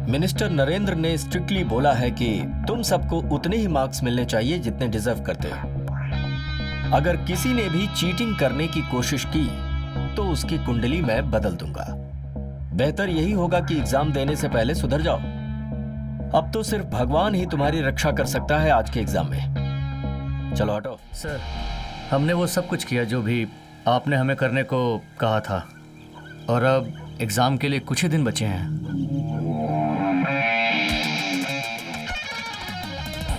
Minister Narendra ने strictly बोला है कि तुम सबको उतने ही मार्क्स मिलने चाहिए जितने डिजर्व करते हो। अगर किसी ने भी चीटिंग करने की कोशिश की तो उसकी कुंडली मैं बदल दूंगा। बेहतर यही होगा कि एग्जाम देने से पहले सुधर जाओ। अब तो सिर्फ भगवान ही तुम्हारी रक्षा कर सकता है आज के एग्जाम में। चलो हटो। सर, हमने वो सब कुछ किया जो भी आपने हमें करने को कहा था, और अब एग्जाम के लिए कुछ ही दिन बचे हैं।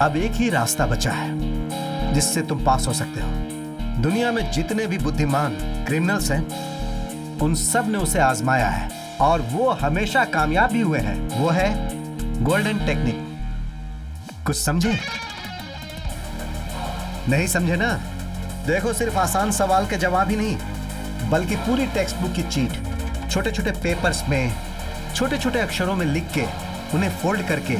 अब एक ही रास्ता बचा है जिससे तुम पास हो सकते हो। दुनिया में जितने भी बुद्धिमान क्रिमिनल्स हैं, उन सब ने उसे आजमाया है और वो हमेशा कामयाब भी हुए हैं। वो है गोल्डन टेक्निक। कुछ समझे? नहीं समझे ना? देखो, सिर्फ आसान सवाल के जवाब ही नहीं, बल्कि पूरी टेक्स्ट बुक की चीट छोटे छोटे पेपर्स में छोटे छोटे अक्षरों में लिख के उन्हें फोल्ड करके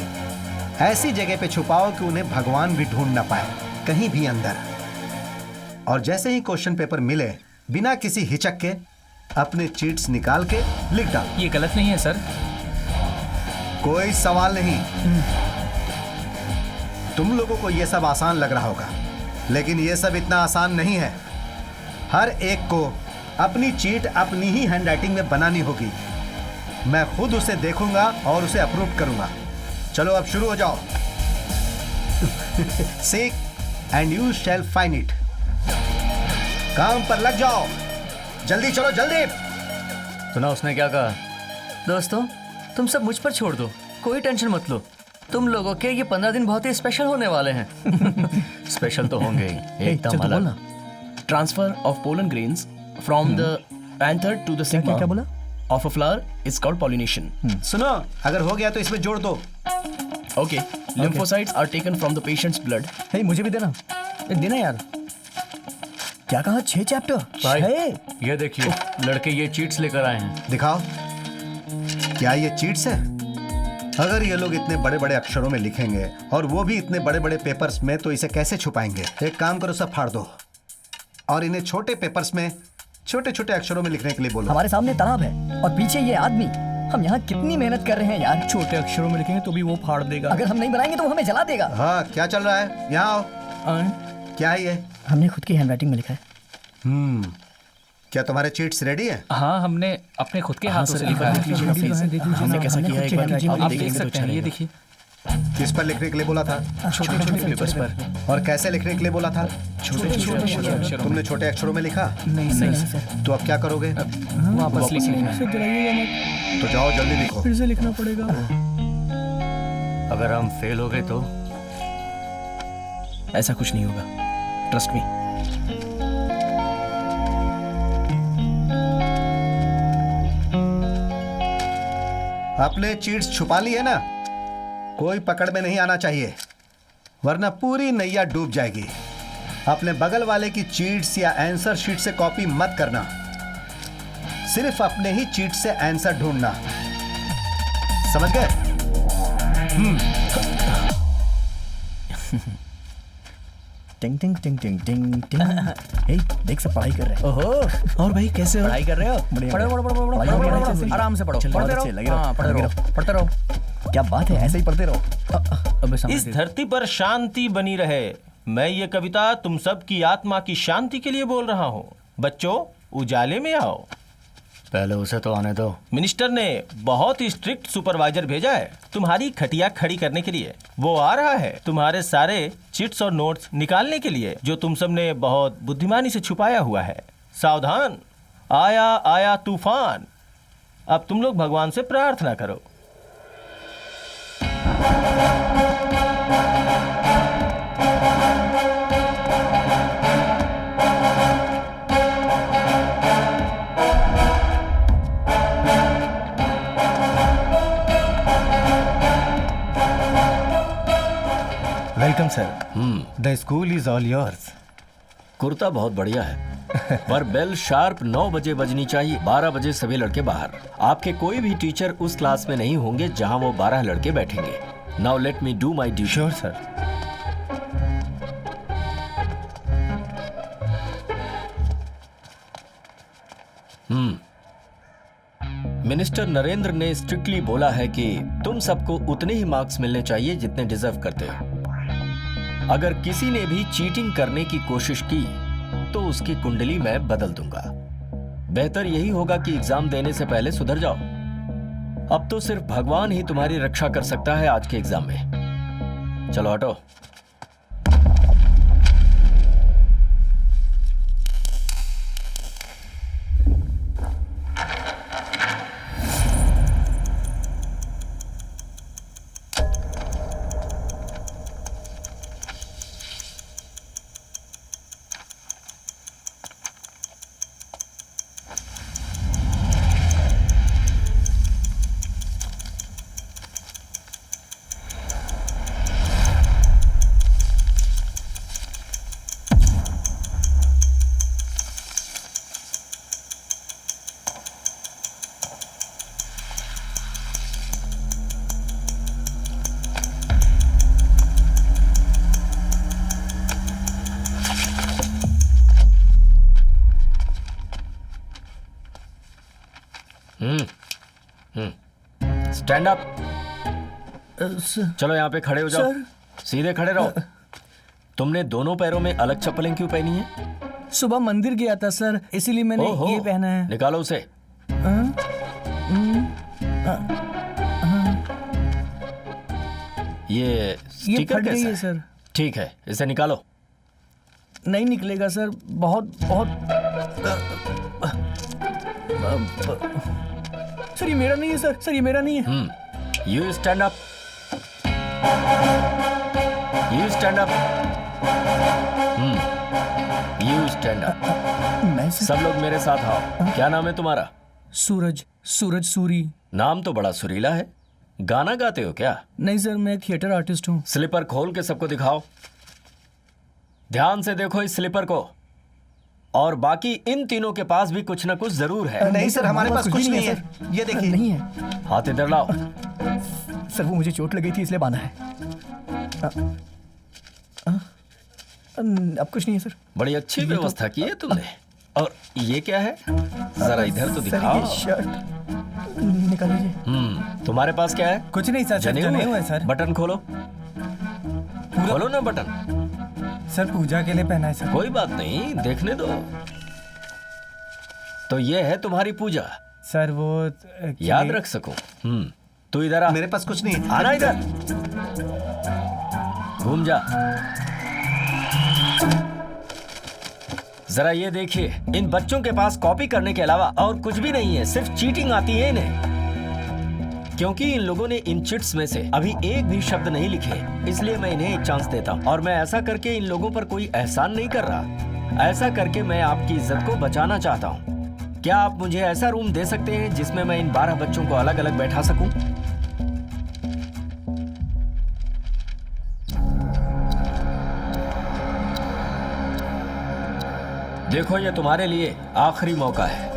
ऐसी जगह पे छुपाओ कि उन्हें भगवान भी ढूंढ ना पाए, कहीं भी अंदर। और जैसे ही क्वेश्चन पेपर मिले, बिना किसी हिचक के अपने चीट्स निकाल के लिख डालो। ये गलत नहीं है सर? कोई सवाल नहीं। तुम लोगों को यह सब आसान लग रहा होगा, लेकिन यह सब इतना आसान नहीं है। हर एक को अपनी चीट अपनी ही हैंडराइटिंग में बनानी होगी। मैं खुद उसे देखूंगा और उसे अप्रूव करूंगा। चलो अब शुरू हो जाओ। Seek and you shall find it. काम पर लग जाओ, जल्दी चलो, जल्दी। सुना उसने क्या कहा? दोस्तों, तुम सब मुझ पर छोड़ दो, कोई टेंशन मत लो। तुम लोगों के ये 15 दिन बहुत ही स्पेशल होने वाले हैं। स्पेशल तो होंगे ही, एकदम अलग। Transfer of pollen grains from the anther to the stigma क्या बोला? Of a flower is called pollination. सुनो, अगर हो गया तो इसमें जोड़ दो। Okay, lymphocytes are taken from the patient's blood. हे, मुझे भी देना। देना यार। क्या कहा? 6 चैप्टर? भाई, 6? ये देखिए, लड़के ये चीट्स लेकर आए हैं। दिखाओ, क्या ये चीट्स है? अगर ये लोग इतने बड़े बड़े अक्षरों में लिखेंगे और वो भी इतने बड़े बड़े पेपर्स में, तो इसे कैसे छुपाएंगे? एक काम करो, सब फाड़ दो और इन्हें छोटे पेपर्स में छोटे छोटे अक्षरों में लिखने के लिए बोलो। हमारे सामने तालाब है और पीछे ये आदमी। हम यहाँ कितनी मेहनत कर रहे हैं यार। छोटे अक्षरों में लिखेंगे तो भी वो फाड़ देगा। अगर हम नहीं बनाएंगे तो वो हमें जला देगा। हाँ, क्या चल रहा है? यहाँ आओ। क्या है ये? हमने खुद की हैंडराइटिंग में लिखा है। क्या तुम्हारे चीट्स रेडी हैं? हाँ, हमने अपने खुद के हाथों से लिखा है। हमने कैसा किया है, एक बार आप देख सकते हैं। ये देखिए, किस पर लिखने के लिए बोला था? छोटे छोटे पेपर्स पर। और कैसे लिखने के लिए बोला था? छोटे छोटे अक्षरों। तुमने छोटे अक्षरों में लिखा? नहीं सर। तो अब क्या करोगे? वापस लिखना है। तो जाओ, जल्दी लिखो। फिर से लिखना पड़ेगा। अगर हम फेल हो गए तो? ऐसा कुछ नहीं होगा, ट्रस्ट मी। अपने चीट्स छुपा लिए ना? कोई पकड़ में नहीं आना चाहिए, वरना पूरी नैया डूब जाएगी। अपने बगल वाले की चीट्स या आंसर शीट से कॉपी मत करना, सिर्फ अपने ही चीट से आंसर ढूंढना। समझ गए? टिंग टिंग टिंग टिंग टिंग टिंग। हे, देख, सब पढ़ाई कर रहे हैं। ओहो, और भाई कैसे हो? पढ़ाई कर रहे हो? बढ़िया। आराम से पढ़ो, पढ़ते रहो। क्या बात है, ऐसे ही पढ़ते रहो। इस धरती पर शांति बनी रहे। मैं ये कविता तुम सब की आत्मा की शांति के लिए बोल रहा हूँ। बच्चों, उजाले में आओ। पहले उसे तो आने दो। मिनिस्टर ने बहुत ही स्ट्रिक्ट सुपरवाइजर भेजा है तुम्हारी खटिया खड़ी करने के लिए। वो आ रहा है तुम्हारे सारे चिट्स और नोट्स निकालने के लिए, जो तुम सब ने बहुत बुद्धिमानी से छुपाया हुआ है। सावधान, आया आया तूफान। अब तुम लोग भगवान से प्रार्थना करो। Welcome sir. The school is all yours. Kurta बहुत बढ़िया है, पर बेल शार्प 9 बजे बजनी चाहिए। 12 बजे सभी लड़के बाहर। आपके कोई भी टीचर उस क्लास में नहीं होंगे जहां वो 12 लड़के बैठेंगे। Now let me do my duty. Sure sir. Minister Narendra ने स्ट्रिक्टली बोला है कि तुम सबको उतने ही मार्क्स मिलने चाहिए जितने डिजर्व करते हो। अगर किसी ने भी चीटिंग करने की कोशिश की तो उसकी कुंडली मैं बदल दूंगा। बेहतर यही होगा कि एग्जाम देने से पहले सुधर जाओ। अब तो सिर्फ भगवान ही तुम्हारी रक्षा कर सकता है आज के एग्जाम में। चलो हटो। Stand up. चलो यहाँ पे खड़े हो जाओ। सीधे खड़े रहो। तुमने दोनों पैरों में अलग चप्पलें क्यों पहनी है? सुबह मंदिर गया था सर, इसीलिए मैंने ओहो, ये पहना है। निकालो उसे। ये स्टिकर फट गई कैसा है है? सर। ठीक है, इसे निकालो। नहीं निकलेगा सर, बहुत बहुत सर ये मेरा नहीं है सर, सर ये मेरा नहीं है। You stand up. You stand up. You stand up. मैं सब लोग मेरे साथ आओ। क्या नाम है तुम्हारा? सूरज, सूरज सूरी। नाम तो बड़ा सुरीला है। गाना गाते हो क्या? नहीं सर, मैं एक थिएटर आर्टिस्ट हूँ। स्लीपर खोल के सबको दिखाओ। ध्यान से देखो इस स्लीपर को। और बाकी इन तीनों के पास भी कुछ ना कुछ जरूर है। नहीं सर, हमारे पास कुछ नहीं है। ये देखिए। नहीं है हाथ इधर लाओ। सर, वो मुझे चोट लगी थी इसलिए बांधा है। अब कुछ नहीं है सर। बड़ी अच्छी व्यवस्था की है तुमने। और ये क्या है? जरा इधर तो सर, दिखाओ। ये शर्ट निकाल लीजिए। तुम्हारे पास क्या है? कुछ नहीं सर, जनेऊ जनेऊ है है सर। बटन खोलो। खोलो ना बटन। सर पूजा के लिए पहना है सर। कोई बात नहीं, देखने दो। तो ये है तुम्हारी पूजा। सर वो याद रख सकूं। तू इधर आ। मेरे पास कुछ नहीं है। आना इधर। घूम जा। जरा ये देखिए, इन बच्चों के पास कॉपी करने के अलावा और कुछ भी नहीं है। सिर्फ चीटिंग आती है इन्हें। क्योंकि इन लोगों ने इन चिट्स में से अभी एक भी शब्द नहीं लिखे, इसलिए मैं इन्हें एक चांस देता हूँ। और मैं ऐसा करके इन लोगों पर कोई एहसान नहीं कर रहा। ऐसा करके मैं आपकी इज्जत को बचाना चाहता हूँ। क्या आप मुझे ऐसा रूम दे सकते हैं जिसमें मैं इन 12 बच्चों को अलग अलग बैठा सकूं? देखो, ये तुम्हारे लिए आखिरी मौका है।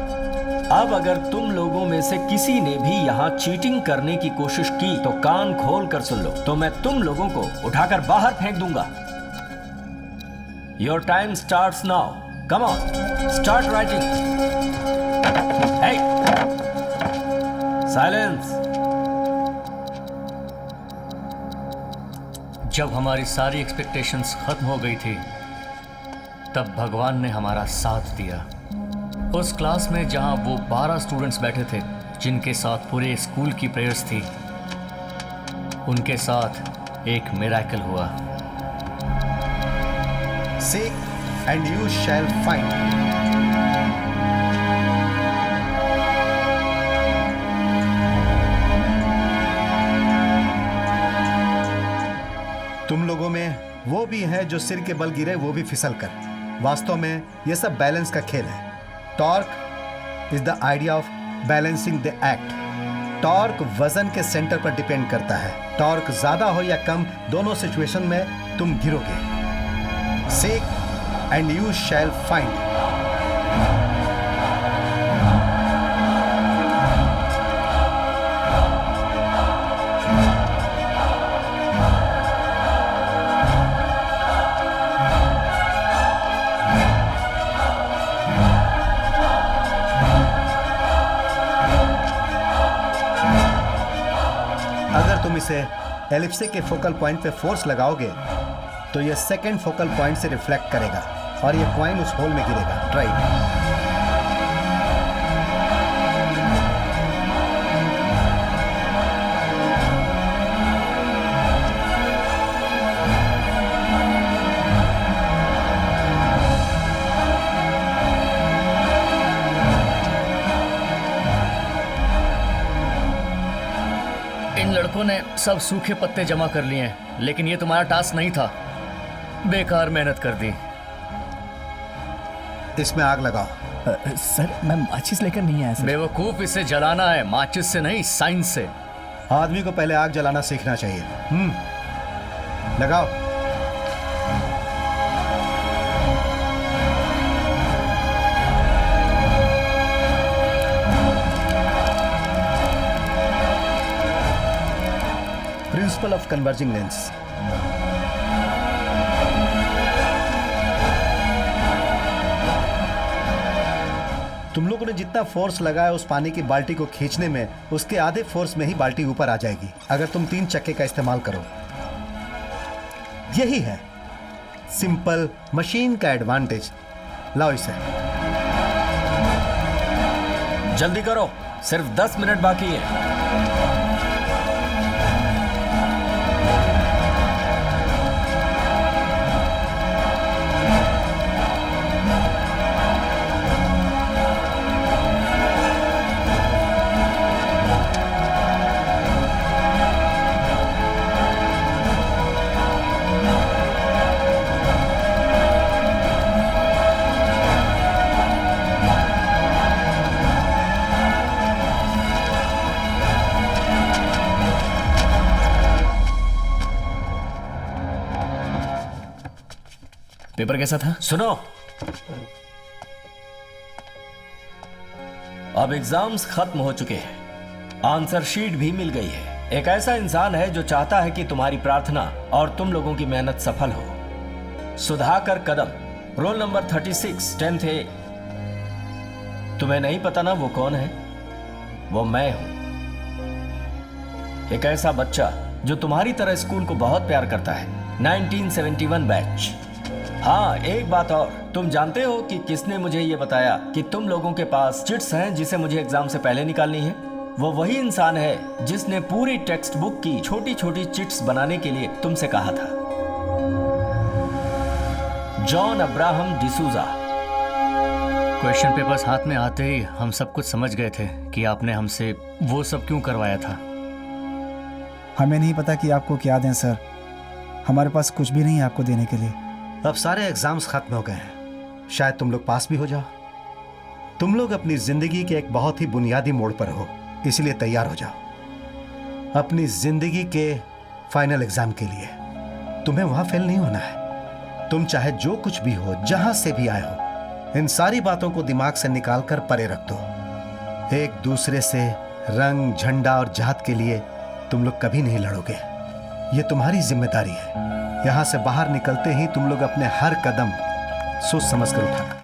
अब अगर तुम लोगों में से किसी ने भी यहाँ चीटिंग करने की कोशिश की तो कान खोल कर सुन लो, तो मैं तुम लोगों को उठाकर बाहर फेंक दूंगा। Your time starts now. Come on, start writing. Silence. जब हमारी सारी एक्सपेक्टेशंस खत्म हो गई थी, तब भगवान ने हमारा साथ दिया। उस क्लास में जहां वो 12 स्टूडेंट्स बैठे थे, जिनके साथ पूरे स्कूल की प्रेयर्स थी, उनके साथ एक मिरेकल हुआ। Seek and you shall find. तुम लोगों में वो भी है जो सिर के बल गिरे वो भी फिसल कर। वास्तव में ये सब बैलेंस का खेल है। Torque is the idea of balancing the act. Torque वजन के सेंटर पर डिपेंड करता है। टॉर्क ज्यादा हो या कम, दोनों सिचुएशन में तुम गिरोगे। Seek and you shall find. तुम इसे एलिप्से के फोकल पॉइंट पे फोर्स लगाओगे तो ये सेकंड फोकल पॉइंट से रिफ्लेक्ट करेगा और ये कॉइन उस होल में गिरेगा। ट्राई। इन लड़कों ने सब सूखे पत्ते जमा कर लिए हैं, लेकिन ये तुम्हारा टास्क नहीं था। बेकार मेहनत कर दी। इसमें आग लगाओ। सर मैं माचिस लेकर नहीं आया सर। बेवकूफ, इसे जलाना है, माचिस से नहीं, साइंस से। आदमी को पहले आग जलाना सीखना चाहिए। लगाओ। Principle of converging lens. तुम लोगों ने जितना फोर्स लगाया उस पानी की बाल्टी को खींचने में, उसके आधे फोर्स में ही बाल्टी ऊपर आ जाएगी अगर तुम 3 चक्के का इस्तेमाल करो। यही है सिंपल मशीन का एडवांटेज। लाओ इसे। जल्दी करो, सिर्फ 10 मिनट बाकी है। पेपर कैसा था? सुनो, अब एग्जाम्स खत्म हो चुके हैं, आंसर शीट भी मिल गई है। एक ऐसा इंसान है जो चाहता है कि तुम्हारी प्रार्थना और तुम लोगों की मेहनत सफल हो। सुधाकर कदम, रोल नंबर 36, 10th A। तुम्हें नहीं पता ना वो कौन है? वो मैं हूं। एक ऐसा बच्चा जो तुम्हारी तरह स्कूल को बहुत प्यार करता है। 1971 बैच। हाँ, एक बात और, तुम जानते हो कि किसने मुझे ये बताया कि तुम लोगों के पास चिट्स हैं जिसे मुझे एग्जाम से पहले निकालनी है? वो वही इंसान है जिसने पूरी टेक्स्ट बुक की छोटी छोटी चिट्स बनाने के लिए तुमसे कहा था। John Abraham D'Souza. Question papers हाथ में आते ही हम सब कुछ समझ गए थे कि आपने हमसे वो सब क्यों करवाया था। हमें नहीं पता कि आपको क्या दें सर, हमारे पास कुछ भी नहीं है आपको देने के लिए। अब सारे एग्जाम्स खत्म हो गए हैं, शायद तुम लोग पास भी हो जाओ। तुम लोग अपनी जिंदगी के एक बहुत ही बुनियादी मोड़ पर हो, इसलिए तैयार हो जाओ अपनी जिंदगी के फाइनल एग्जाम के लिए। तुम्हें वहां फेल नहीं होना है। तुम चाहे जो कुछ भी हो, जहां से भी आए हो, इन सारी बातों को दिमाग से निकाल कर परे रख दो। एक दूसरे से रंग, झंडा और जात के लिए तुम लोग कभी नहीं लड़ोगे। ये तुम्हारी जिम्मेदारी है। यहां से बाहर निकलते ही तुम लोग अपने हर कदम सोच समझ कर उठाना।